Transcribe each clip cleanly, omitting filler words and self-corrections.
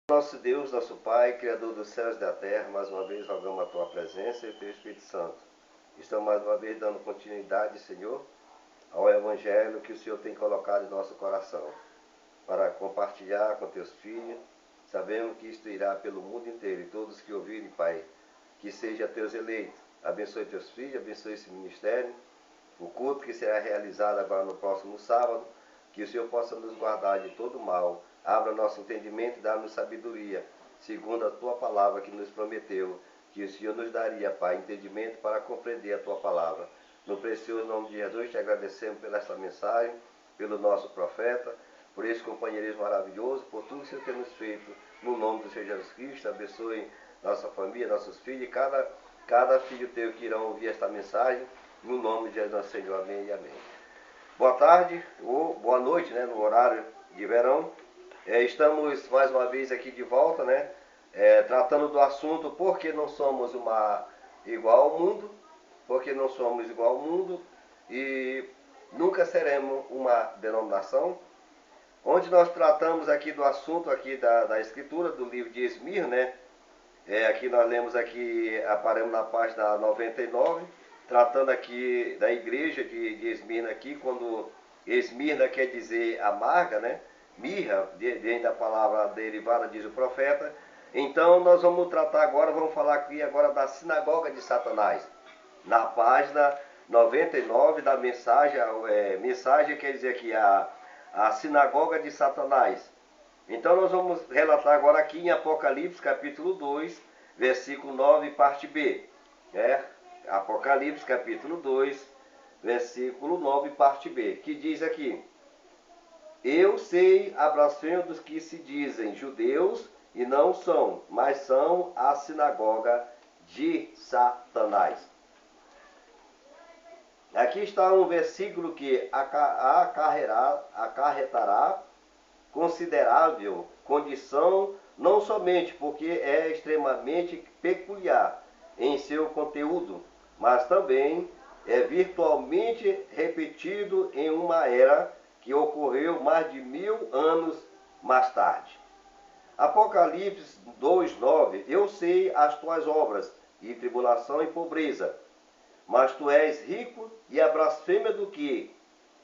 Nosso Deus, nosso Pai, Criador dos céus e da terra, mais uma vez rogamos a Tua presença e o Teu Espírito Santo. Estamos mais uma vez dando continuidade, Senhor, ao Evangelho que o Senhor tem colocado em nosso coração, para compartilhar com Teus filhos. Sabemos que isto irá pelo mundo inteiro, e todos que ouvirem, Pai, que seja Teus eleitos. Abençoe Teus filhos, abençoe esse ministério, o culto que será realizado agora no próximo sábado, que o Senhor possa nos guardar de todo mal. Abra nosso entendimento e dá-nos sabedoria, segundo a Tua palavra que nos prometeu, que o Senhor nos daria, Pai, entendimento para compreender a Tua palavra. No precioso nome de Jesus, te agradecemos pela esta mensagem, pelo nosso profeta, por esse companheirismo maravilhoso, por tudo que o Senhor tem nos feito, no nome do Senhor Jesus Cristo. Abençoe nossa família, nossos filhos, e cada filho teu que irão ouvir esta mensagem, no nome de Jesus, Senhor. Amém e amém. Boa tarde, ou boa noite, né, no horário de verão. Estamos mais uma vez aqui de volta, né? Tratando do assunto por que não somos igual ao mundo, porque não somos igual ao mundo e nunca seremos uma denominação. Onde nós tratamos aqui do assunto aqui da escritura, do livro de Esmirna, né? Aqui nós lemos aqui, paramos na página 99, tratando aqui da igreja de Esmirna aqui, quando Esmirna quer dizer amarga, né? Mirra, vem da palavra derivada, diz o profeta. Então nós vamos tratar agora, vamos falar aqui agora da sinagoga de Satanás. Na página 99 da mensagem, mensagem quer dizer aqui a sinagoga de Satanás. Então nós vamos relatar agora aqui em Apocalipse capítulo 2, versículo 9, parte B. Apocalipse capítulo 2, versículo 9, parte B, que diz aqui: Eu sei a blasfêmia dos que se dizem judeus e não são, mas são a sinagoga de Satanás. Aqui está um versículo que acarretará considerável condição, não somente porque é extremamente peculiar em seu conteúdo, mas também é virtualmente repetido em uma era que ocorreu mais de 1000 anos mais tarde. Apocalipse 2:9: Eu sei as tuas obras, e tribulação e pobreza, mas tu és rico, e a blasfêmia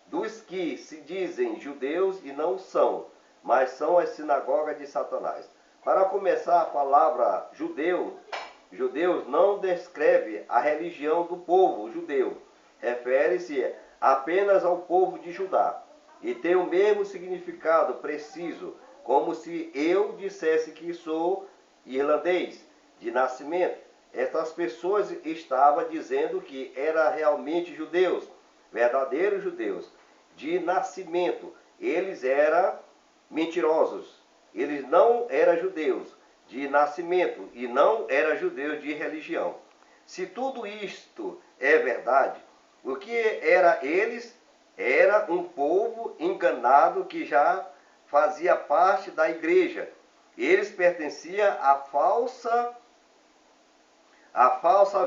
dos que se dizem judeus e não são, mas são as sinagogas de Satanás. Para começar, a palavra judeus não descreve a religião do povo judeu, refere-se apenas ao povo de Judá, e tem o mesmo significado preciso, como se eu dissesse que sou irlandês de nascimento. Estas pessoas estavam dizendo que eram realmente judeus, verdadeiros judeus, de nascimento. Eles eram mentirosos. Eles não eram judeus de nascimento e não eram judeus de religião. Se tudo isto é verdade, o que era eles? Era um povo enganado que já fazia parte da igreja. Eles pertenciam à falsa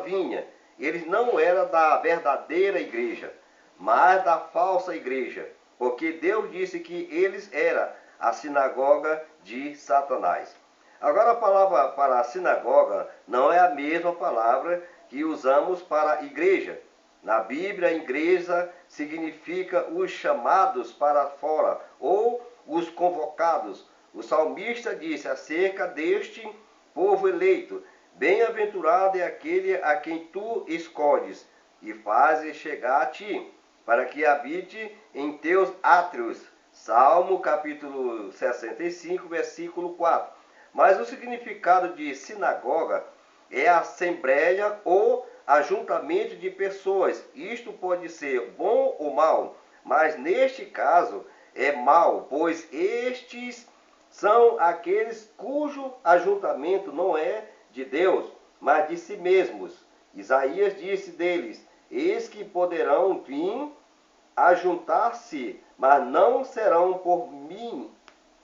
vinha. Eles não eram da verdadeira igreja, mas da falsa igreja, porque Deus disse que eles eram a sinagoga de Satanás. Agora, a palavra para a sinagoga não é a mesma palavra que usamos para igreja. Na Bíblia, igreja significa os chamados para fora, ou os convocados. O salmista disse acerca deste povo eleito: Bem-aventurado é aquele a quem tu escolhes e fazes chegar a ti, para que habite em teus átrios. Salmo capítulo 65, versículo 4. Mas o significado de sinagoga é assembleia ou ajuntamento de pessoas. Isto pode ser bom ou mal, mas neste caso é mal, pois estes são aqueles cujo ajuntamento não é de Deus, mas de si mesmos. Isaías disse deles: Eis que poderão vir a juntar-se, mas não serão por mim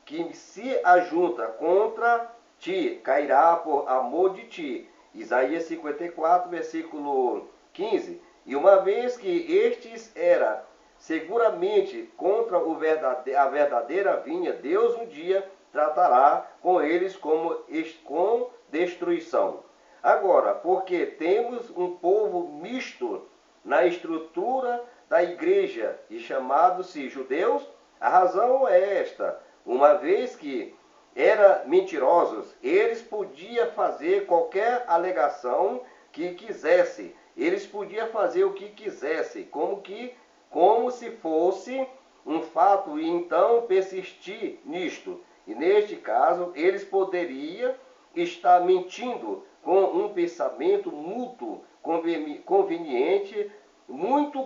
que se ajunta contra ti, cairá por amor de ti. Isaías 54, versículo 15. E uma vez que estes eram seguramente contra a verdadeira vinha, Deus um dia tratará com eles com destruição. Agora, porque temos um povo misto na estrutura da igreja e chamados-se judeus, a razão é esta: uma vez que eram mentirosos, eles podiam fazer qualquer alegação que quisesse, eles podiam fazer o que quisesse, como se fosse um fato, e então persistir nisto. E neste caso, eles poderiam estar mentindo com um pensamento muito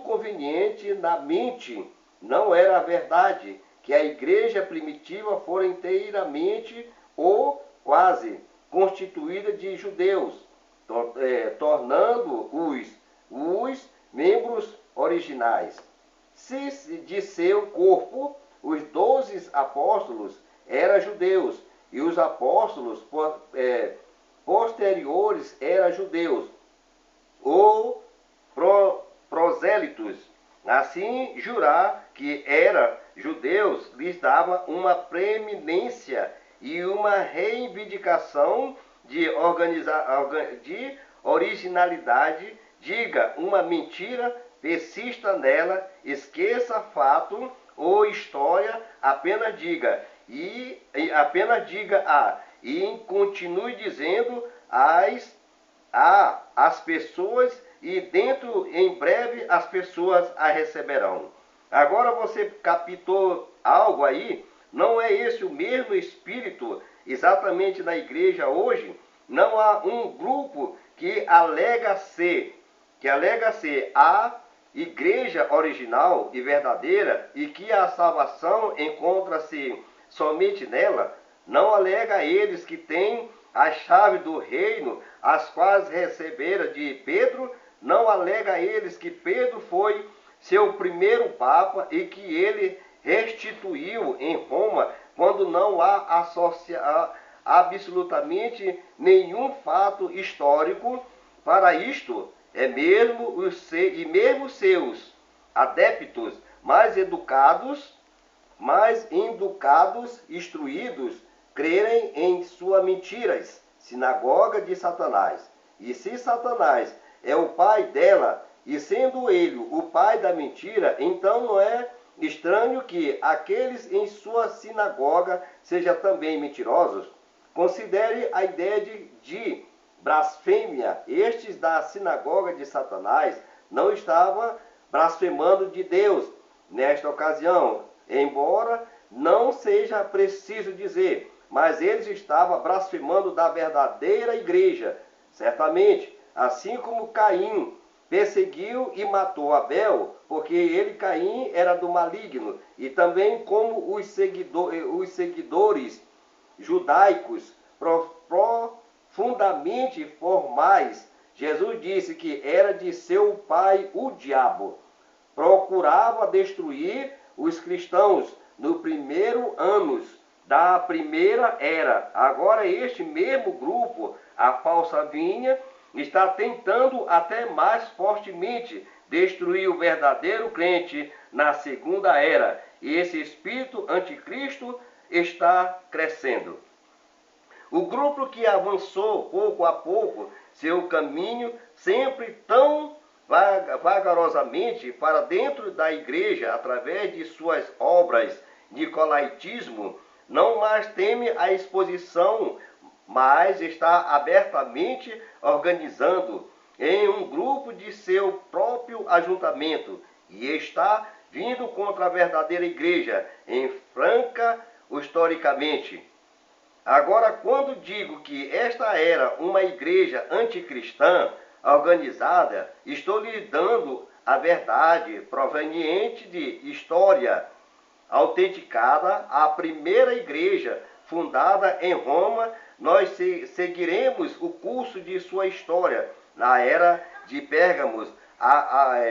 conveniente na mente. Não era a verdade que a igreja primitiva fora inteiramente ou quase constituída de judeus, tornando-os membros originais. Se de seu corpo os 12 apóstolos eram judeus e os apóstolos posteriores eram judeus ou prosélitos, assim jurar que eram judeus lhes dava uma preeminência e uma reivindicação de originalidade. Diga uma mentira, persista nela, esqueça fato ou história, apenas diga e continue dizendo as pessoas, e dentro em breve as pessoas a receberão. Agora você captou algo aí? Não é esse o mesmo espírito exatamente na igreja hoje? Não há um grupo que alega ser a igreja original e verdadeira e que a salvação encontra-se somente nela? Não alega eles que têm a chave do reino, as quais recebera de Pedro? Não alega eles que Pedro foi seu primeiro papa e que ele restituiu em Roma, quando não há absolutamente nenhum fato histórico para isto? Mesmo seus adeptos mais educados, instruídos, crerem em suas mentiras, sinagoga de Satanás. E se Satanás é o pai dela, e sendo ele o pai da mentira, então não é estranho que aqueles em sua sinagoga sejam também mentirosos. Considere a ideia de blasfêmia. Estes da sinagoga de Satanás não estavam blasfemando de Deus nesta ocasião, embora não seja preciso dizer, mas eles estavam blasfemando da verdadeira igreja. Certamente, assim como Caim perseguiu e matou Abel, porque Caim era do maligno, e também como os seguidores judaicos profundamente formais, Jesus disse que era de seu pai o diabo. Procurava destruir os cristãos no primeiro anos da primeira era. Agora este mesmo grupo, a falsa vinha, está tentando até mais fortemente destruir o verdadeiro crente na segunda era. E esse espírito anticristo está crescendo. O grupo que avançou pouco a pouco seu caminho, sempre tão vagarosamente para dentro da igreja, através de suas obras de nicolaítismo, não mais teme a exposição, mas está abertamente organizando em um grupo de seu próprio ajuntamento e está vindo contra a verdadeira igreja, em franca historicamente. Agora, quando digo que esta era uma igreja anticristã organizada, estou lhe dando a verdade proveniente de história autenticada. A primeira igreja fundada em Roma, nós seguiremos o curso de sua história. Na era de Pérgamos,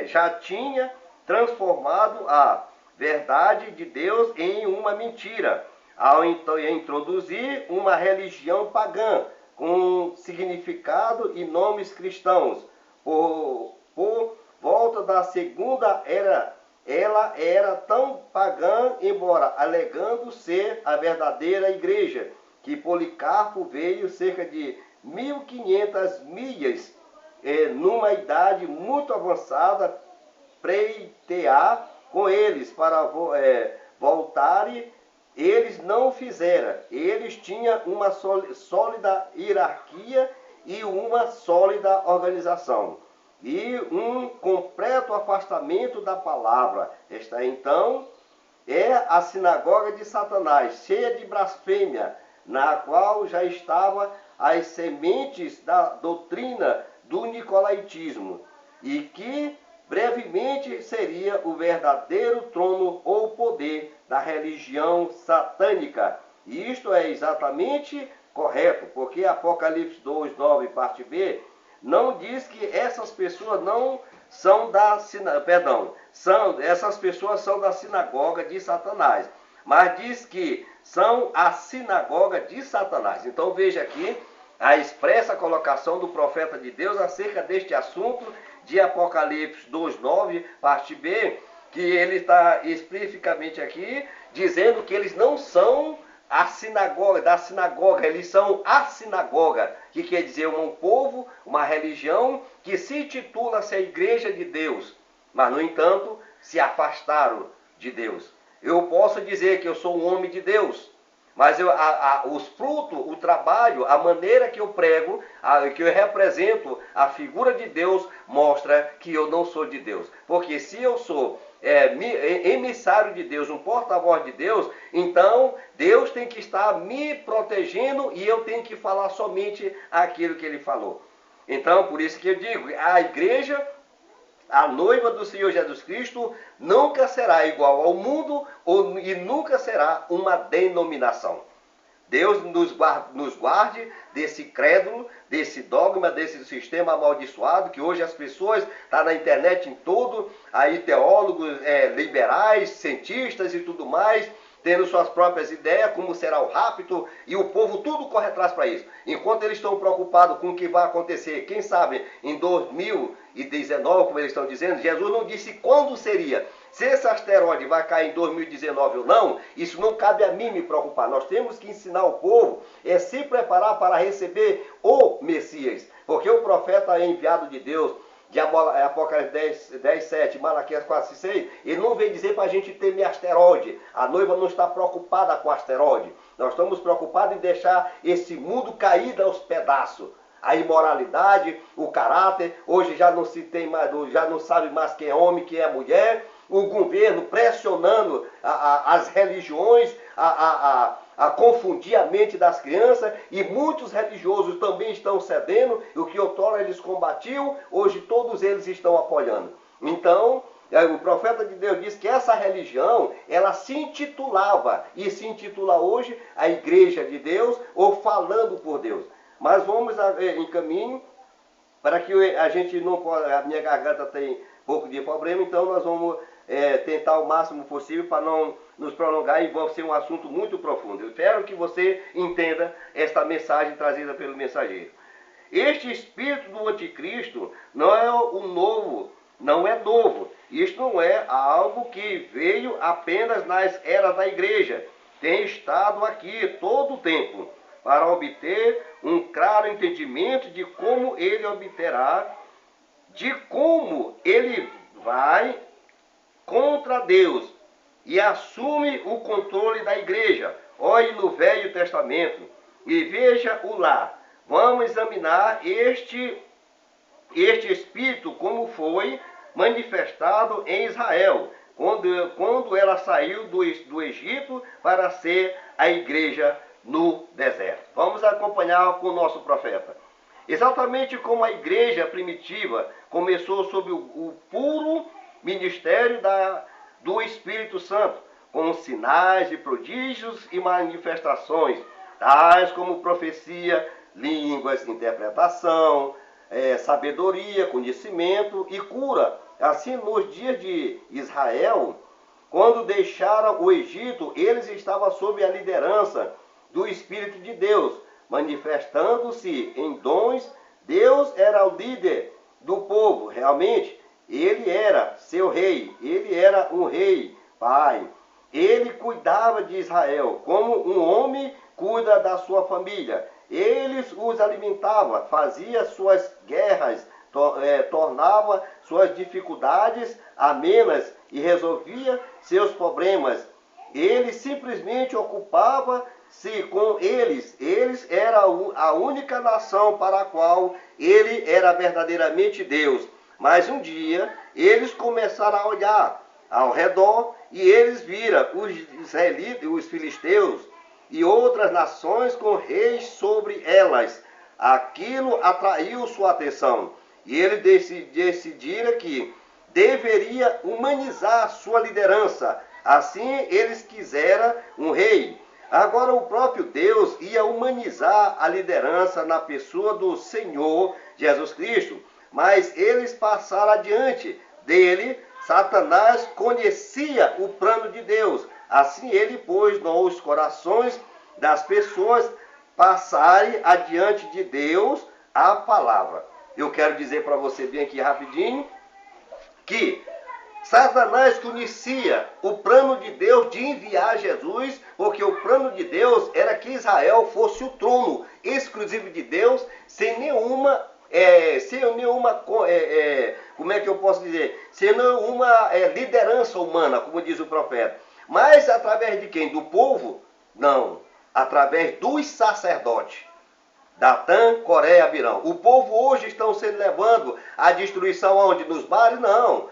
já tinha transformado a verdade de Deus em uma mentira, ao introduzir uma religião pagã com significado e nomes cristãos. Por volta da segunda era ela era tão pagã, embora alegando ser a verdadeira igreja, que Policarpo veio cerca de 1500 milhas, numa idade muito avançada, pleitear com eles para voltarem. Eles não fizeram. Eles tinham uma sólida hierarquia e uma sólida organização e um completo afastamento da palavra. Esta então é a sinagoga de Satanás, cheia de blasfêmia, na qual já estavam as sementes da doutrina do nicolaítismo, e que brevemente seria o verdadeiro trono ou poder da religião satânica. E isto é exatamente correto, porque Apocalipse 2, 9, parte B, não diz que essas pessoas não são essas pessoas são da sinagoga de Satanás, mas diz que são a sinagoga de Satanás. Então veja aqui a expressa colocação do profeta de Deus acerca deste assunto de Apocalipse 2:9, parte B, que ele está especificamente aqui dizendo que eles não são a sinagoga, da sinagoga, eles são a sinagoga, que quer dizer um povo, uma religião que se titula-se a igreja de Deus, mas no entanto se afastaram de Deus. Eu posso dizer que eu sou um homem de Deus, mas os frutos, o trabalho, a maneira que eu prego, que eu represento a figura de Deus, mostra que eu não sou de Deus. Porque se eu sou emissário de Deus, um porta-voz de Deus, então Deus tem que estar me protegendo e eu tenho que falar somente aquilo que Ele falou. Então, por isso que eu digo, a igreja, a noiva do Senhor Jesus Cristo, nunca será igual ao mundo e nunca será uma denominação. Deus nos guarde desse crédulo, desse dogma, desse sistema amaldiçoado, que hoje as pessoas, está na internet em tudo, aí teólogos liberais, cientistas e tudo mais, tendo suas próprias ideias, como será o rapto, e o povo tudo corre atrás para isso. Enquanto eles estão preocupados com o que vai acontecer, quem sabe em 2019, como eles estão dizendo, Jesus não disse quando seria. Se esse asteroide vai cair em 2019 ou não, isso não cabe a mim me preocupar. Nós temos que ensinar o povo se preparar para receber o Messias. Porque o profeta é enviado de Deus, de Apocalipse 10, 7, Malaquias 4, 6, ele não vem dizer para a gente temer asteroide. A noiva não está preocupada com asteroide. Nós estamos preocupados em deixar esse mundo cair aos pedaços. A imoralidade, o caráter, hoje já não se tem mais, já não sabe mais quem é homem, quem é mulher. O governo pressionando as religiões a confundir a mente das crianças, e muitos religiosos também estão cedendo. O que outrora eles combatiam, hoje todos eles estão apoiando. Então, o profeta de Deus diz que essa religião, ela se intitulava e se intitula hoje a igreja de Deus, ou falando por Deus. Mas vamos em caminho, para que a gente não pode, a minha garganta tem pouco de problema, então nós vamos tentar o máximo possível para não nos prolongar, e vai ser um assunto muito profundo. Eu espero que você entenda esta mensagem trazida pelo mensageiro. Este espírito do anticristo não é não é novo. Isto não é algo que veio apenas nas eras da igreja. Tem estado aqui todo o tempo, para obter um claro entendimento de como ele obterá, de como ele vai contra Deus e assume o controle da igreja. Olhe no Velho Testamento e veja-o lá. Vamos examinar este espírito como foi manifestado em Israel, quando ela saiu do Egito para ser a igreja no deserto. Vamos acompanhar com o nosso profeta. Exatamente como a igreja primitiva começou sob o puro ministério do Espírito Santo, com sinais e prodígios e manifestações, tais como profecia, línguas, interpretação, sabedoria, conhecimento e cura. Assim, nos dias de Israel, quando deixaram o Egito, eles estavam sob a liderança do Espírito de Deus, manifestando-se em dons. Deus era o líder do povo, realmente, Ele era seu rei, ele era um rei, pai. Ele cuidava de Israel, como um homem cuida da sua família. Ele os alimentava, fazia suas guerras, tornava suas dificuldades amenas e resolvia seus problemas. Ele simplesmente ocupava-se com eles. Eles eram a única nação para a qual ele era verdadeiramente Deus. Mas um dia eles começaram a olhar ao redor e eles viram os israelitas, os filisteus e outras nações com reis sobre elas. Aquilo atraiu sua atenção e eles decidiram que deveria humanizar sua liderança. Assim eles quiseram um rei. Agora o próprio Deus ia humanizar a liderança na pessoa do Senhor Jesus Cristo. Mas eles passaram adiante dele. Satanás conhecia o plano de Deus. Assim ele pôs nos corações das pessoas passarem adiante de Deus a palavra. Eu quero dizer para você bem aqui rapidinho que Satanás conhecia o plano de Deus de enviar Jesus, porque o plano de Deus era que Israel fosse o trono exclusivo de Deus, sem nenhuma como é que eu posso dizer? Sem nenhuma liderança humana, como diz o profeta. Mas através de quem? Do povo? Não. Através dos sacerdotes. Datã, Coré e Abirão. O povo hoje estão sendo levando à destruição aonde? Nos bares? Não.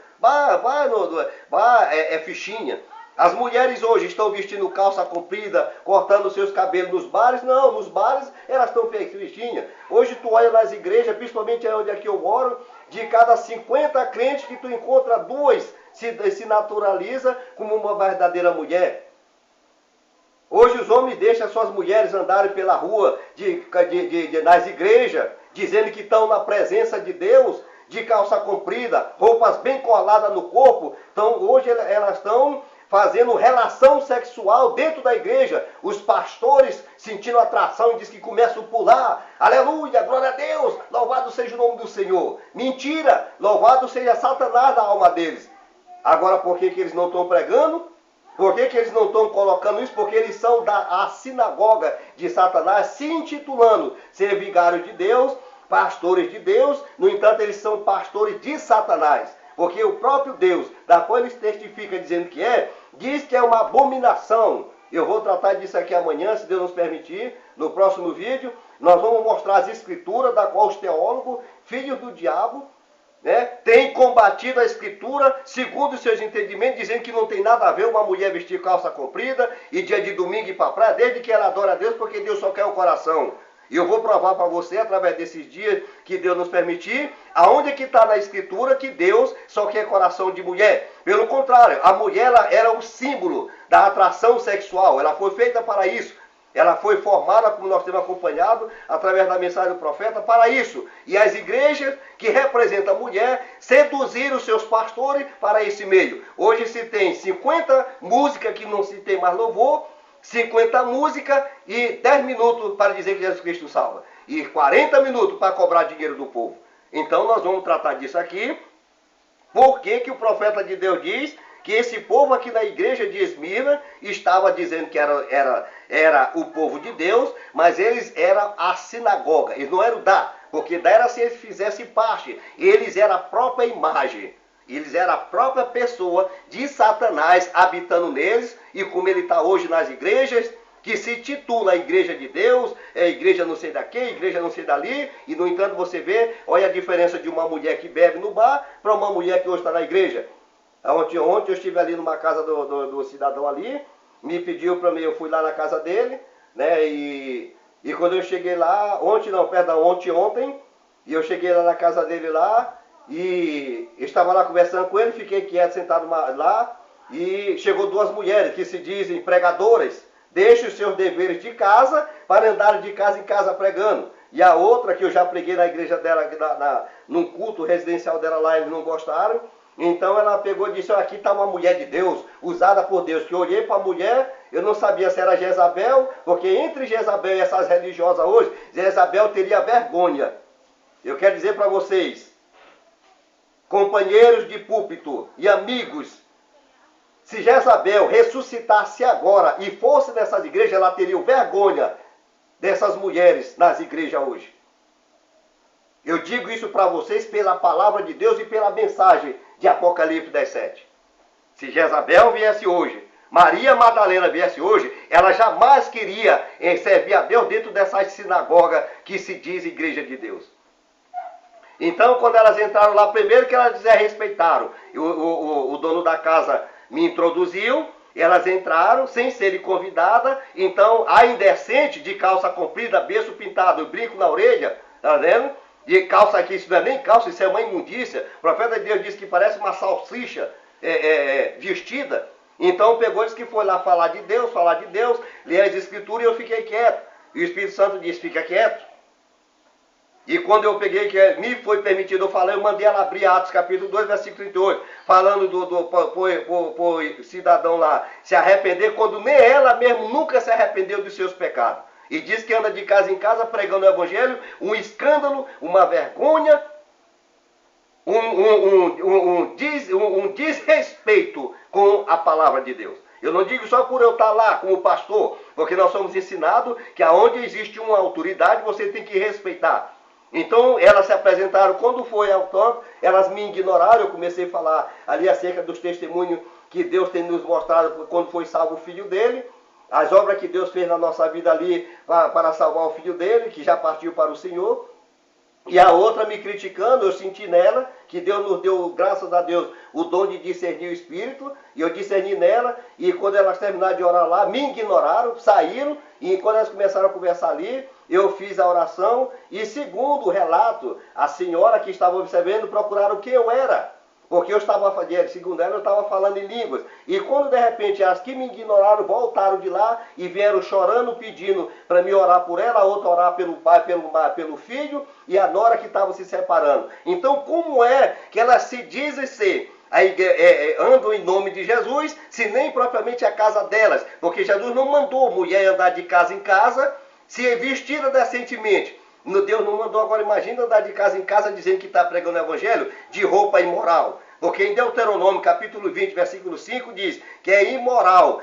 É fichinha. As mulheres hoje estão vestindo calça comprida, cortando seus cabelos nos bares? Não, nos bares elas estão fichinha. Hoje tu olha nas igrejas, principalmente onde aqui eu moro, de cada 50 crentes que tu encontra duas se naturaliza como uma verdadeira mulher. Hoje os homens deixam suas mulheres andarem pela rua nas igrejas, dizendo que estão na presença de Deus, de calça comprida, roupas bem coladas no corpo. Então hoje elas estão fazendo relação sexual dentro da igreja. Os pastores sentindo atração e diz que começam a pular. Aleluia, glória a Deus, louvado seja o nome do Senhor. Mentira, louvado seja Satanás da alma deles. Agora por que eles não estão pregando? Por que eles não estão colocando isso? Porque eles são da sinagoga de Satanás, se intitulando ser vigários de Deus, pastores de Deus. No entanto, eles são pastores de Satanás. Porque o próprio Deus, da qual eles testificam dizendo que diz que é uma abominação. Eu vou tratar disso aqui amanhã, se Deus nos permitir. No próximo vídeo, nós vamos mostrar as escrituras, da qual os teólogos, filhos do diabo, têm combatido a escritura, segundo os seus entendimentos, dizendo que não tem nada a ver uma mulher vestir calça comprida e dia de domingo ir para a praia, desde que ela adora a Deus, porque Deus só quer o coração. E eu vou provar para você, através desses dias que Deus nos permitir, aonde que está na escritura que Deus só quer coração de mulher. Pelo contrário, a mulher ela era o símbolo da atração sexual, ela foi feita para isso. Ela foi formada, como nós temos acompanhado, através da mensagem do profeta, para isso. E as igrejas que representam a mulher seduziram os seus pastores para esse meio. Hoje se tem 50 músicas que não se tem mais louvor, 50 músicas e 10 minutos para dizer que Jesus Cristo salva. E 40 minutos para cobrar dinheiro do povo. Então nós vamos tratar disso aqui. Por que o profeta de Deus diz que esse povo aqui na igreja de Esmirna estava dizendo que era o povo de Deus, mas eles eram a sinagoga. Eles não eram porque era se eles fizessem parte. Eles eram a própria imagem. Eles eram a própria pessoa de Satanás habitando neles, e como ele está hoje nas igrejas, que se titula a igreja de Deus, igreja não sei daqui, igreja não sei dali, e no entanto você vê, olha a diferença de uma mulher que bebe no bar para uma mulher que hoje está na igreja. Ontem eu estive ali numa casa do cidadão ali, me pediu para mim, eu fui lá na casa dele, e quando eu cheguei lá, ontem, e eu cheguei lá na casa dele lá, e estava lá conversando com ele, fiquei quieto, sentado lá, e chegou duas mulheres que se dizem pregadoras, deixam os seus deveres de casa para andar de casa em casa pregando. E a outra, que eu já preguei na igreja dela, num culto residencial dela lá, eles não gostaram. Então ela pegou e disse, aqui está uma mulher de Deus, usada por Deus. Que eu olhei para a mulher, eu não sabia se era Jezabel, porque entre Jezabel e essas religiosas hoje, Jezabel teria vergonha. Eu quero dizer para vocês, companheiros de púlpito e amigos, se Jezabel ressuscitasse agora e fosse nessas igrejas, ela teria vergonha dessas mulheres nas igrejas hoje. Eu digo isso para vocês pela palavra de Deus e pela mensagem de Apocalipse 10:7. Se Jezabel viesse hoje, Maria Madalena viesse hoje, ela jamais queria servir a Deus dentro dessa sinagoga que se diz igreja de Deus. Então, quando elas entraram lá, primeiro que elas desrespeitaram, o dono da casa me introduziu, elas entraram sem serem convidadas, então a indecente de calça comprida, berço pintado, brinco na orelha, tá vendo? De calça aqui, isso não é nem calça, isso é uma imundícia. O profeta de Deus disse que parece uma salsicha vestida. Então pegou e disse que foi lá falar de Deus, ler as escrituras e eu fiquei quieto. E o Espírito Santo disse, fica quieto. E quando eu peguei, que me foi permitido eu falar, eu mandei ela abrir Atos capítulo 2, versículo 38, falando pro cidadão lá se arrepender, quando nem ela mesmo nunca se arrependeu dos seus pecados. E diz que anda de casa em casa pregando o evangelho, um escândalo, uma vergonha, um desrespeito com a palavra de Deus. Eu não digo só por eu estar lá como pastor, porque nós somos ensinados que aonde existe uma autoridade você tem que respeitar. Então elas se apresentaram, quando foi ao tanto, elas me ignoraram, eu comecei a falar ali acerca dos testemunhos que Deus tem nos mostrado quando foi salvo o filho dele, as obras que Deus fez na nossa vida ali para salvar o filho dele, que já partiu para o Senhor. E a outra me criticando, eu senti nela que Deus nos deu, graças a Deus, o dom de discernir o Espírito, e eu discerni nela, e quando elas terminaram de orar lá, me ignoraram, saíram, e quando elas começaram a conversar ali, eu fiz a oração, e segundo o relato, a senhora que estava observando procuraram quem eu era, porque eu estava, segundo ela, eu estava falando em línguas. E quando de repente as que me ignoraram voltaram de lá e vieram chorando, pedindo para me orar por ela, a outra orar pelo pai, pelo filho e a nora que estava se separando. Então como é que elas se dizem ser, andam em nome de Jesus, se nem propriamente a casa delas? Porque Jesus não mandou mulher andar de casa em casa, se vestida decentemente. Deus não mandou, agora imagina andar de casa em casa dizendo que está pregando o evangelho de roupa imoral. Porque em Deuteronômio capítulo 20, versículo 5 diz que é imoral,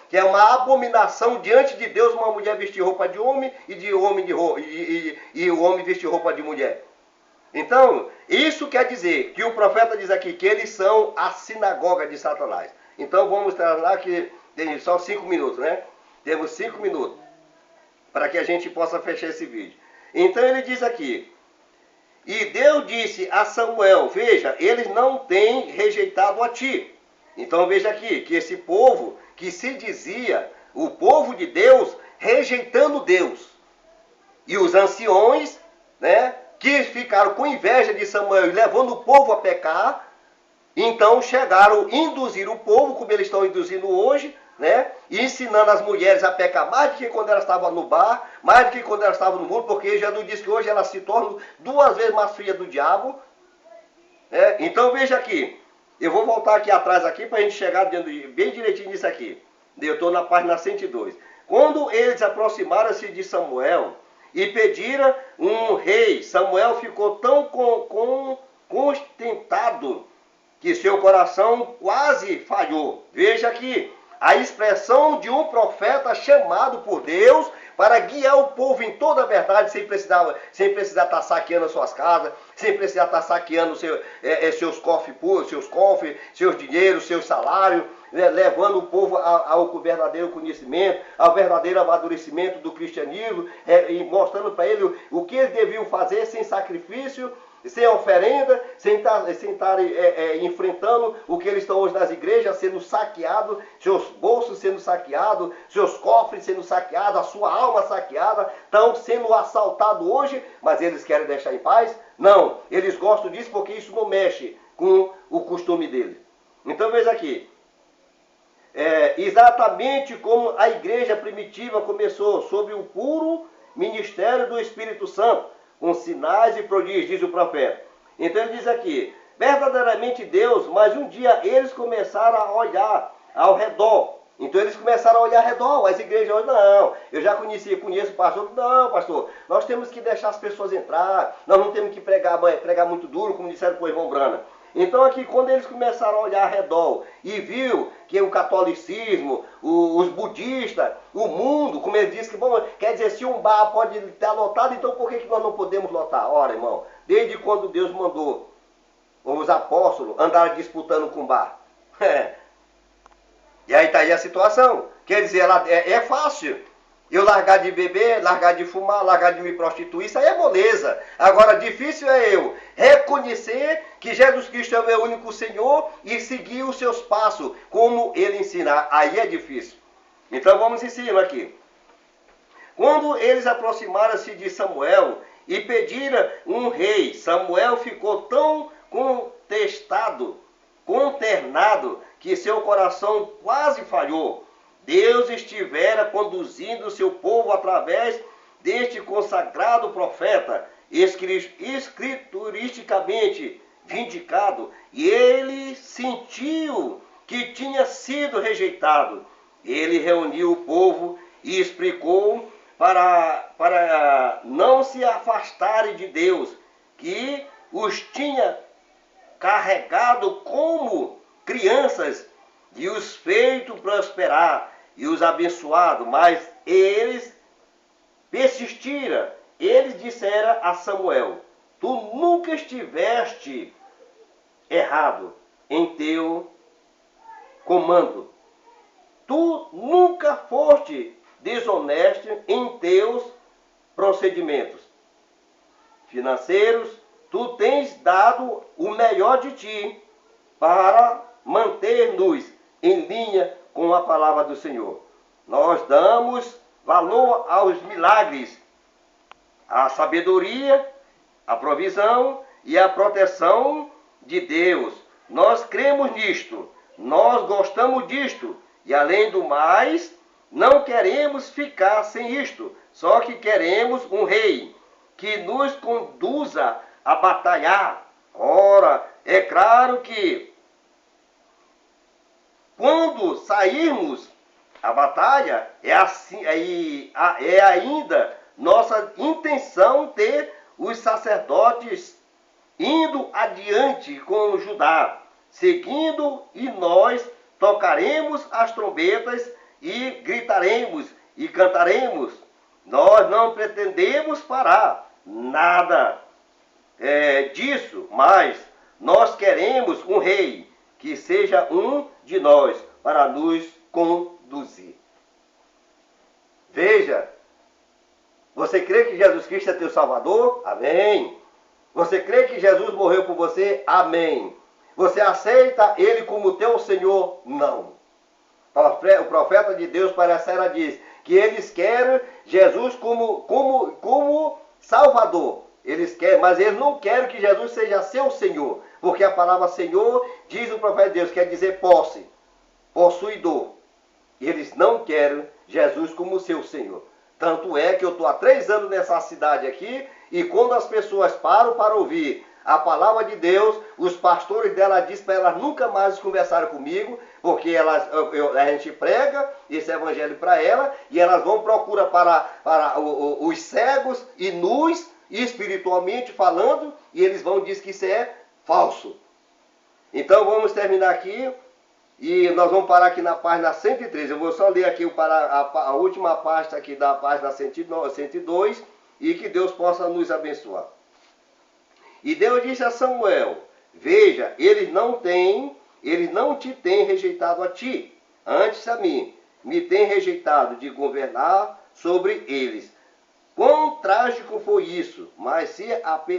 que é uma abominação diante de Deus uma mulher vestir roupa de homem e o homem vestir roupa de mulher. Então, isso quer dizer que o profeta diz aqui que eles são a sinagoga de Satanás. Então vamos lá que tem só 5 minutos, né? Temos 5 minutos para que a gente possa fechar esse vídeo. Então ele diz aqui, e Deus disse a Samuel, veja, eles não têm rejeitado a ti. Então veja aqui, que esse povo que se dizia, o povo de Deus, rejeitando Deus. E os anciões, né, que ficaram com inveja de Samuel e levando o povo a pecar, então chegaram a induzir o povo, como eles estão induzindo hoje, né? E ensinando as mulheres a pecar mais do que quando elas estavam no bar, mais do que quando elas estavam no mundo, porque Jesus disse que hoje elas se tornam 2 vezes mais filhas do diabo. Né? Então veja aqui, eu vou voltar aqui atrás aqui para a gente chegar bem direitinho nisso aqui. Eu estou na página 102. Quando eles aproximaram-se de Samuel e pediram um rei, Samuel ficou tão consternado que seu coração quase falhou. Veja aqui, a expressão de um profeta chamado por Deus para guiar o povo em toda a verdade, sem precisar estar saqueando as suas casas, sem precisar estar saqueando seus cofres, seus dinheiros, seus salários, levando o povo ao verdadeiro conhecimento, ao verdadeiro amadurecimento do cristianismo, e mostrando para ele o que eles deviam fazer sem sacrifício, sem oferenda, sem estar enfrentando o que eles estão hoje nas igrejas, sendo saqueados, seus bolsos sendo saqueados, seus cofres sendo saqueados, a sua alma saqueada, estão sendo assaltados hoje, mas eles querem deixar em paz? Não, eles gostam disso porque isso não mexe com o costume deles. Então veja aqui, exatamente como a igreja primitiva começou, sob o puro ministério do Espírito Santo, com sinais e prodígios, diz o profeta. Então ele diz aqui, verdadeiramente Deus, mas um dia eles começaram a olhar ao redor Então eles começaram a olhar ao redor, as igrejas hoje, não, eu já conheço o pastor, não, pastor, nós temos que deixar as pessoas entrar, nós não temos que pregar muito duro, como disseram com o irmão Brana. Então aqui, quando eles começaram a olhar ao redor e viu que o catolicismo, os budistas, o mundo, como ele disse, que bom, quer dizer, se um bar pode estar lotado, então por que nós não podemos lotar? Ora, irmão, desde quando Deus mandou os apóstolos andarem disputando com o bar? E aí está aí a situação. Quer dizer, é fácil eu largar de beber, largar de fumar, largar de me prostituir, isso aí é moleza. Agora, difícil é eu reconhecer que Jesus Cristo é o meu único Senhor e seguir os seus passos, como Ele ensina. Aí é difícil. Então vamos em cima aqui. Quando eles aproximaram-se de Samuel e pediram um rei, Samuel ficou tão consternado, que seu coração quase falhou. Deus estivera conduzindo o seu povo através deste consagrado profeta, escrituristicamente vindicado, e ele sentiu que tinha sido rejeitado. Ele reuniu o povo e explicou para não se afastarem de Deus, que os tinha carregado como crianças e os feito prosperar e os abençoado, mas eles persistiram. Eles disseram a Samuel: tu nunca estiveste errado em teu comando, tu nunca foste desonesto em teus procedimentos financeiros, tu tens dado o melhor de ti para manter-nos em linha com a palavra do Senhor. Nós damos valor aos milagres, à sabedoria, à provisão e à proteção de Deus. Nós cremos nisto, nós gostamos disto e, além do mais, não queremos ficar sem isto, só que queremos um rei que nos conduza a batalhar. Ora, é claro que quando sairmos a batalha, é ainda nossa intenção ter os sacerdotes indo adiante com Judá, seguindo, e nós tocaremos as trombetas e gritaremos e cantaremos. Nós não pretendemos parar nada disso, mas nós queremos um rei que seja um de nós para nos conduzir. Veja, você crê que Jesus Cristo é teu Salvador? Amém. Você crê que Jesus morreu por você? Amém. Você aceita Ele como teu Senhor? Não. O profeta de Deus para essa era diz que eles querem Jesus como Salvador. Eles querem, mas eles não querem que Jesus seja seu Senhor. Porque a palavra Senhor, diz o profeta de Deus, quer dizer posse, possuidor. Eles não querem Jesus como seu Senhor. Tanto é que eu estou há 3 anos nessa cidade aqui, e quando as pessoas param para ouvir a palavra de Deus, os pastores dela dizem para elas nunca mais conversarem comigo, porque a gente prega esse evangelho para elas, e elas vão procurar para os cegos e nus, espiritualmente falando, e eles vão dizer que isso é falso. Então vamos terminar aqui, e nós vamos parar aqui na página 103. Eu vou só ler aqui a última parte aqui da página 102, e que Deus possa nos abençoar. E Deus disse a Samuel: veja, eles não te têm rejeitado a ti, antes a mim, me têm rejeitado de governar sobre eles. Quão trágico foi isso, mas se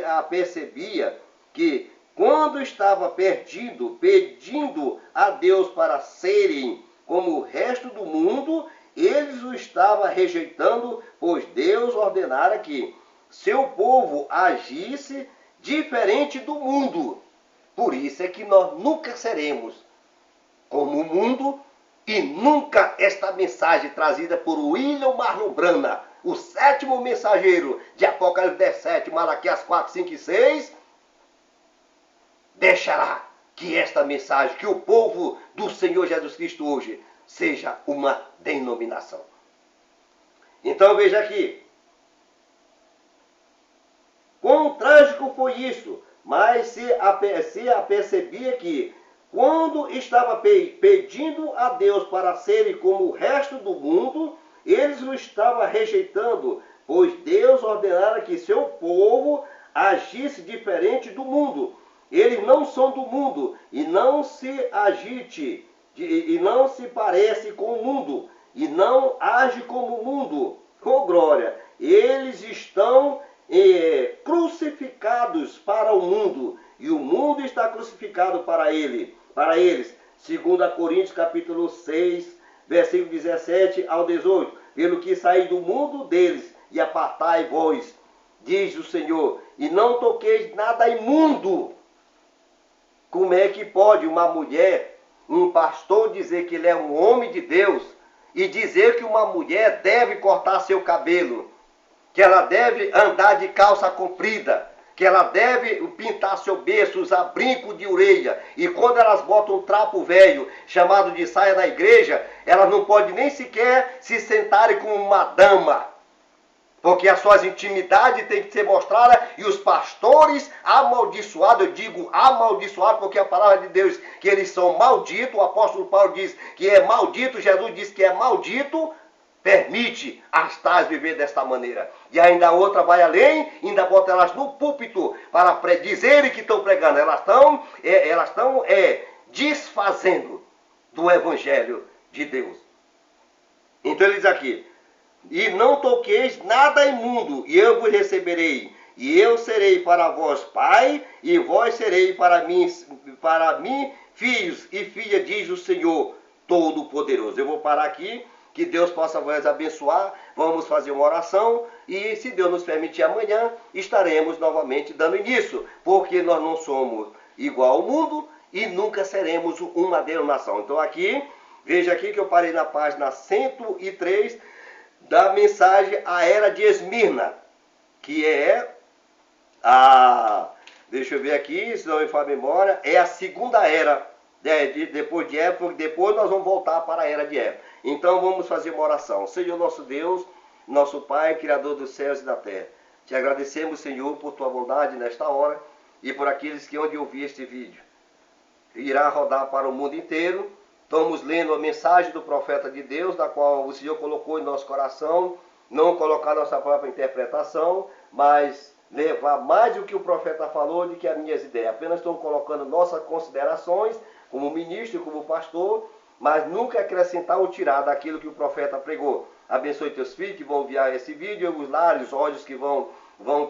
apercebia que quando estava pedindo a Deus para serem como o resto do mundo, eles o estavam rejeitando, pois Deus ordenara que seu povo agisse diferente do mundo. Por isso é que nós nunca seremos como o mundo, e nunca esta mensagem trazida por William Marlon Brana, o 7º mensageiro de Apocalipse 17, Malaquias 4, 5 e 6, deixará que esta mensagem, que o povo do Senhor Jesus Cristo hoje seja uma denominação. Então veja aqui. Quão trágico foi isso, mas se apercebia que, quando estava pedindo a Deus para serem como o resto do mundo, eles o estavam rejeitando, pois Deus ordenara que seu povo agisse diferente do mundo. Eles não são do mundo e não se agite, e não se parece com o mundo, e não age como o mundo. Oh glória! Eles estão crucificados para o mundo, e o mundo está crucificado para eles. 2 Coríntios capítulo 6, versículo 17 ao 18. Pelo que saí do mundo deles e apartai vós, diz o Senhor, e não toqueis nada imundo. Como é que pode uma mulher, um pastor, dizer que ele é um homem de Deus e dizer que uma mulher deve cortar seu cabelo, que ela deve andar de calça comprida, que ela deve pintar seu berço, usar brinco de orelha, e quando elas botam um trapo velho, chamado de saia da igreja, elas não podem nem sequer se sentarem como uma dama, porque as suas intimidades têm que ser mostradas, e os pastores amaldiçoados, eu digo amaldiçoados, porque a palavra de Deus, que eles são malditos, o apóstolo Paulo diz que é maldito, Jesus diz que é maldito, permite as tais viver desta maneira. E ainda a outra vai além, ainda bota elas no púlpito para dizerem que estão pregando. Elas estão desfazendo do evangelho de Deus. Então ele diz aqui, e não toqueis nada imundo, e eu vos receberei, e eu serei para vós pai, e vós serei para mim filhos e filhas, diz o Senhor Todo-Poderoso. Eu vou parar aqui. Que Deus possa vos abençoar, vamos fazer uma oração e, se Deus nos permitir, amanhã estaremos novamente dando início, porque nós não somos igual ao mundo e nunca seremos uma denominação. Então aqui, veja aqui que eu parei na página 103 da mensagem A Era de Esmirna, que é deixa eu ver aqui, se não me falha a memória, é a segunda era. Depois de Éfeso, depois nós vamos voltar para a era de Éfeso. Então vamos fazer uma oração. Senhor nosso Deus, nosso Pai, Criador dos céus e da terra. Te agradecemos, Senhor, por tua bondade nesta hora e por aqueles que onde ouvir este vídeo irá rodar para o mundo inteiro. Estamos lendo a mensagem do profeta de Deus, da qual o Senhor colocou em nosso coração, não colocar nossa própria interpretação, mas levar mais do que o profeta falou do que as minhas ideias. Apenas estamos colocando nossas considerações como ministro, como pastor, mas nunca acrescentar ou tirar daquilo que o profeta pregou. Abençoe teus filhos que vão enviar esse vídeo, os lares, os olhos que vão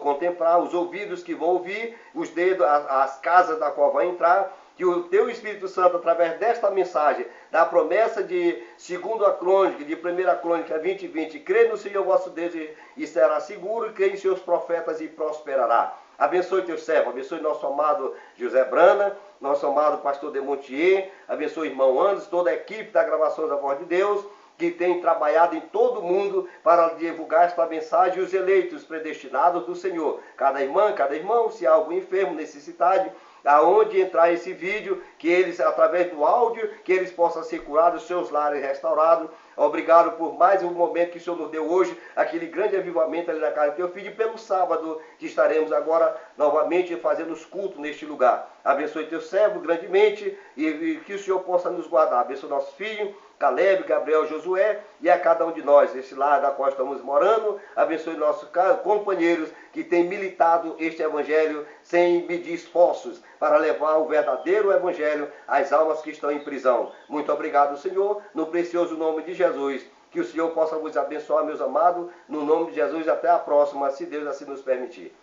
contemplar, os ouvidos que vão ouvir, os dedos, as casas da qual vai entrar, que o teu Espírito Santo, através desta mensagem, da promessa de 2 Crônica, de 1 Crônica 20:20, crê no Senhor vosso Deus e será seguro, e crê em seus profetas e prosperará. Abençoe teu servo, abençoe nosso amado José Brana, nosso amado pastor Demontier, abençoe o irmão Anderson, toda a equipe da gravação da Voz de Deus, que tem trabalhado em todo o mundo para divulgar esta mensagem, e os eleitos predestinados do Senhor. Cada irmã, cada irmão, se há algum enfermo, necessidade, aonde entrar esse vídeo, que eles, através do áudio, que eles possam ser curados, seus lares restaurados. Obrigado por mais um momento que o Senhor nos deu hoje, aquele grande avivamento ali na casa do teu filho, e pelo sábado que estaremos agora novamente fazendo os cultos neste lugar. Abençoe teu servo grandemente e que o Senhor possa nos guardar. Abençoe nossos filhos, Caleb, Gabriel, Josué, e a cada um de nós, esse lar da qual estamos morando. Abençoe nossos companheiros que têm militado este evangelho sem medir esforços para levar o verdadeiro evangelho às almas que estão em prisão. Muito obrigado, Senhor, no precioso nome de Jesus. Que o Senhor possa vos abençoar, meus amados, no nome de Jesus. Até a próxima, se Deus assim nos permitir.